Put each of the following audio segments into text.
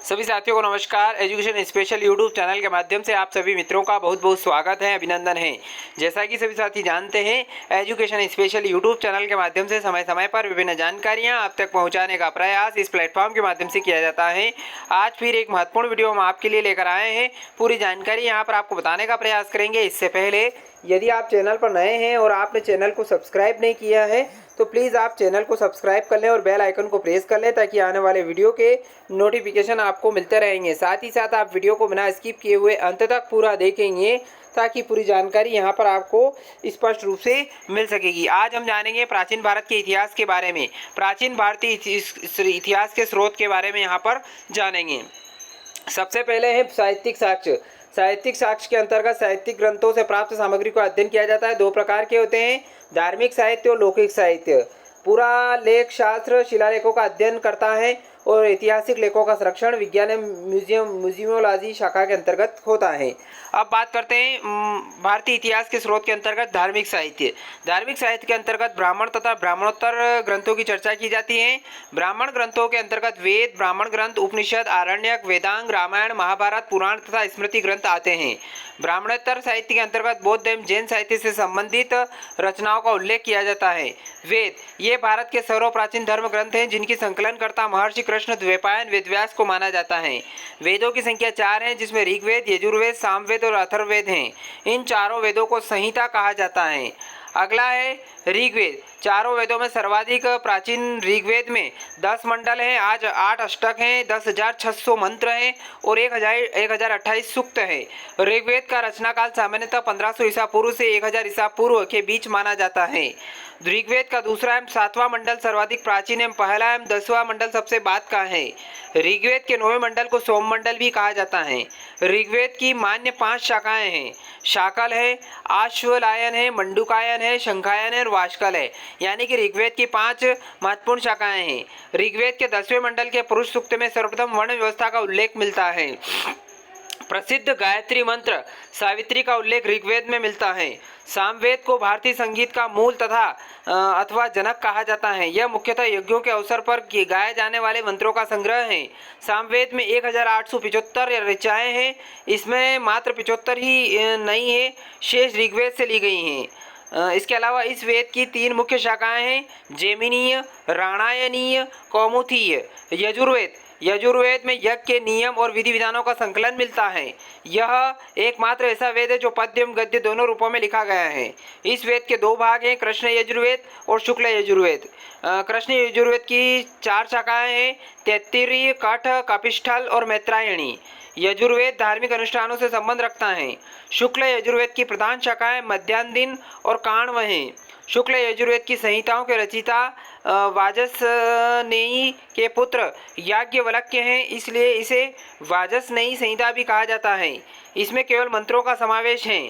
सभी साथियों को नमस्कार। एजुकेशन स्पेशल यूट्यूब चैनल के माध्यम से आप सभी मित्रों का बहुत बहुत स्वागत है, अभिनंदन है। जैसा कि सभी साथी जानते हैं, एजुकेशन स्पेशल यूट्यूब चैनल के माध्यम से समय समय पर विभिन्न जानकारियां आप तक पहुंचाने का प्रयास इस प्लेटफॉर्म के माध्यम से किया जाता है। आज फिर एक महत्वपूर्ण वीडियो हम आपके लिए लेकर आए हैं। पूरी जानकारी यहाँ पर आपको बताने का प्रयास करेंगे। इससे पहले यदि आप चैनल पर नए हैं और आपने चैनल को सब्सक्राइब नहीं किया है तो प्लीज़ आप चैनल को सब्सक्राइब कर लें और बेल आइकन को प्रेस कर लें, ताकि आने वाले वीडियो के नोटिफिकेशन आपको मिलते रहेंगे। साथ ही साथ आप वीडियो को बिना स्किप किए हुए अंत तक पूरा देखेंगे, ताकि पूरी जानकारी यहाँ पर आपको स्पष्ट रूप से मिल सकेगी। आज हम जानेंगे प्राचीन भारत के इतिहास के बारे में, प्राचीन भारतीय इतिहास के स्रोत के बारे में यहाँ पर जानेंगे। सबसे पहले है साहित्यिक साक्ष्य। साहित्यिक साक्ष्य के अंतर्गत साहित्यिक ग्रंथों से प्राप्त सामग्री का अध्ययन किया जाता है। दो प्रकार के होते हैं, धार्मिक साहित्य और लौकिक साहित्य। पूरा लेख शास्त्र शिलालेखों का अध्ययन करता है और ऐतिहासिक लेखों का संरक्षण विज्ञान म्यूजियोलॉजी शाखा के अंतर्गत होता है। अब बात करते हैं भारतीय इतिहास के स्रोत के अंतर्गत धार्मिक साहित्य। धार्मिक साहित्य के अंतर्गत ब्राह्मण तथा ब्राह्मणोत्तर ग्रंथों की चर्चा की जाती है। ब्राह्मण ग्रंथों के अंतर्गत वेद, ब्राह्मण ग्रंथ, उपनिषद, आरण्यक, वेदांग, रामायण, महाभारत, पुराण तथा स्मृति ग्रंथ आते हैं। ब्राह्मणोत्तर साहित्य के अंतर्गत बौद्ध एवं जैन साहित्य से संबंधित रचनाओं का उल्लेख किया जाता है। वेद, ये भारत के सर्वप्राचीन धर्म ग्रंथ हैं, जिनकी संकलनकर्ता महर्षि कृष्ण द्वैपायन वेदव्यास को माना जाता है। वेदों की संख्या 4 है, जिसमें ऋग्वेद, यजुर्वेद, सामवेद और अथर्ववेद हैं। इन चारों वेदों को संहिता कहा जाता है। अगला है ऋग्वेद। चारों वेदों में सर्वाधिक प्राचीन ऋग्वेद में 10 मंडल हैं, आज 8 अष्टक हैं, 10,600 मंत्र हैं और 1028 सूक्त है। ऋग्वेद का रचना काल सामान्यतः 1500 ईसा पूर्व से 1000 ईसा पूर्व के बीच माना जाता है। ऋग्वेद का दूसरा एवं 7वां मंडल सर्वाधिक प्राचीन एवं पहला एवं 10वां मंडल सबसे बाद का है। ऋग्वेद के 9वें मंडल को सोम मंडल भी कहा जाता है। ऋग्वेद की मान्य 5 शाखाएं हैं। शाकल है, आश्वलायन है, मंडूकायन है, शंखायन है और वाष्कल है। यानी कि ऋग्वेद की 5 महत्वपूर्ण शाखाएं हैं। ऋग्वेद के 10वें मंडल के पुरुष सूक्त में सर्वप्रथम वर्ण व्यवस्था का उल्लेख मिलता है। प्रसिद्ध गायत्री मंत्र सावित्री का उल्लेख ऋग्वेद में मिलता है। सामवेद को भारतीय संगीत का मूल तथा अथवा जनक कहा जाता है। यह मुख्यतः यज्ञों के अवसर पर गाए जाने वाले मंत्रों का संग्रह है। सामवेद में 1875 ऋचाएँ हैं, इसमें मात्र 75 ही नई है, शेष ऋग्वेद से ली गई हैं। इसके अलावा इस वेद की 3 मुख्य शाखाएं हैं, जैमिनीय, राणायनीय, कौमुदीय। यजुर्वेद में यज्ञ के नियम और विधि विधानों का संकलन मिलता है। यह एकमात्र ऐसा वेद है जो पद्य एवं गद्य दोनों रूपों में लिखा गया है। इस वेद के 2 भाग हैं, कृष्ण यजुर्वेद और शुक्ल यजुर्वेद। कृष्ण यजुर्वेद की 4 शाखाएं हैं, तैत्तिरीय, कठ, कपिष्ठल और मैत्रायणी। यजुर्वेद धार्मिक अनुष्ठानों से संबंध रखता है। शुक्ल यजुर्वेद की प्रधान शाखाएं मध्यान्ह और काण्व हैं। शुक्ल यजुर्वेद की संहिताओं के रचयिता वाजसनेयी के पुत्र याज्ञवल्क्य हैं, इसलिए इसे वाजसनेयी संहिता भी कहा जाता है। इसमें केवल मंत्रों का समावेश है।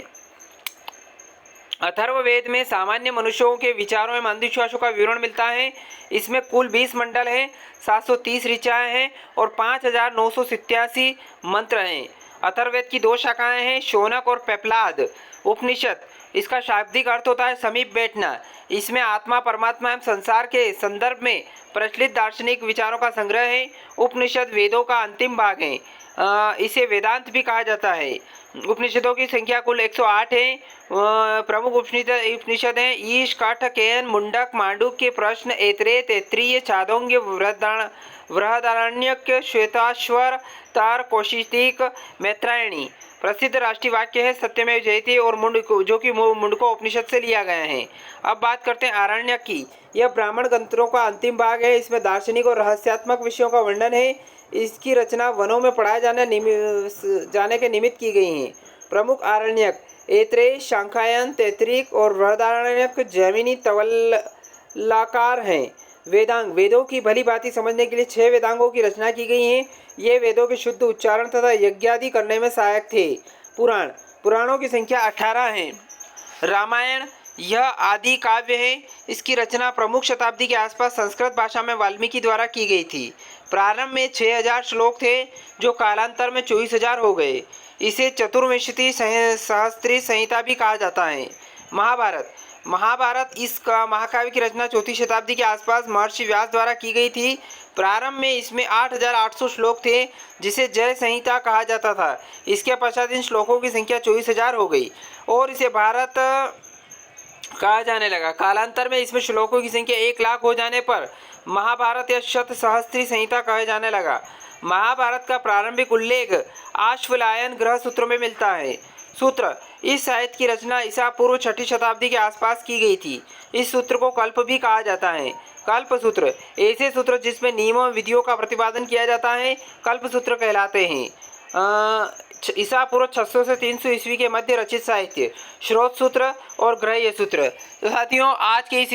अथर्ववेद में सामान्य मनुष्यों के विचारों एवं अंधविश्वासों का विवरण मिलता है। इसमें कुल 20 मंडल हैं, 730 ऋचाएँ हैं और 5987 मंत्र हैं। अथर्ववेद की 2 शाखाएं हैं, शौनक और पेपलाद। उपनिषद, इसका शाब्दिक अर्थ होता है समीप बैठना। इसमें आत्मा, परमात्मा एवं संसार के संदर्भ में प्रचलित दार्शनिक विचारों का संग्रह है। उपनिषद वेदों का अंतिम भाग है, इसे वेदांत भी कहा जाता है। उपनिषदों की संख्या कुल 108 है। प्रमुख उपनिषद हैं ईश, काठ, केन, मुंडक, मांडुक्य, प्रश्न, ऐत्रेय, तैत्तिरीय, छांदोग्य, बृहदारण्यक, श्वेताश्वर, तार, कौशिक, मैत्रायणी। प्रसिद्ध राष्ट्रीय वाक्य है सत्यमेव जयते और मुंडको, जो कि मुंडको उपनिषद से लिया गया है। अब बात करते हैं आरण्यक की। यह ब्राह्मण ग्रंथों का अंतिम भाग है। इसमें दार्शनिक और रहस्यात्मक विषयों का वर्णन है। इसकी रचना वनों में पढ़ाए जाने के निमित्त की गई है। प्रमुख आरण्यक ऐत्रेय, शांखायन, तैत्तिरीय और बृहदारण्यक, जैमिनी, तवलाकार हैं। वेदांग, वेदों की भली भांति समझने के लिए 6 वेदांगों की रचना की गई है। ये वेदों के शुद्ध उच्चारण तथा यज्ञादि करने में सहायक थे। पुराणों की संख्या 18 है। रामायण, यह आदि काव्य है। इसकी रचना प्रमुख शताब्दी के आसपास संस्कृत भाषा में वाल्मीकि द्वारा की गई थी। प्रारंभ में 6000 श्लोक थे, जो कालांतर में 24,000 हो गए। इसे चतुर्विंशति सहस्त्री संहिता भी कहा जाता है। महाभारत, महाभारत इस महाकाव्य की रचना चौथी शताब्दी के आसपास महर्षि व्यास द्वारा की गई थी। प्रारंभ में इसमें 8,800 श्लोक थे, जिसे जय संहिता कहा जाता था। इसके पश्चात इन श्लोकों की संख्या 24,000 हो गई और इसे भारत कहा जाने लगा। कालांतर में इसमें श्लोकों की संख्या 1,00,000 हो जाने पर महाभारत या शत सहस्त्री संहिता कहा जाने लगा। महाभारत का प्रारंभिक उल्लेख आश्वलायन ग्रह सूत्रों में मिलता है। सूत्र: इस साहित्य की रचना ईसा पूर्व 6ठी शताब्दी के आसपास की गई थी। इस सूत्र को कल्प भी कहा जाता है। कल्प सूत्र: ऐसे सूत्र जिसमें नियमों और विधियों का प्रतिपादन किया जाता है कल्प सूत्र कहलाते हैं। ईसा पूर्व 600 से 300 ईस्वी के मध्य रचित साहित्य। स्रोत सूत्र और ग्रह्य सूत्र। तो साथियों, आज के इस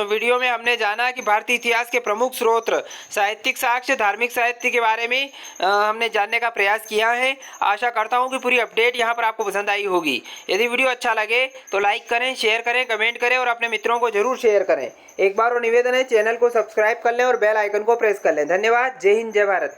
वीडियो में हमने जाना कि भारतीय इतिहास के प्रमुख स्रोत, साहित्यिक साक्ष्य, धार्मिक साहित्य के बारे में हमने जानने का प्रयास किया है। आशा करता हूं कि पूरी अपडेट यहां पर आपको पसंद आई होगी। यदि वीडियो अच्छा लगे तो लाइक करें, शेयर करें, कमेंट करें और अपने मित्रों को जरूर शेयर करें। एक बार और निवेदन है, चैनल को सब्सक्राइब कर लें और बेल आइकन को प्रेस कर लें। धन्यवाद। जय हिंद, जय भारत।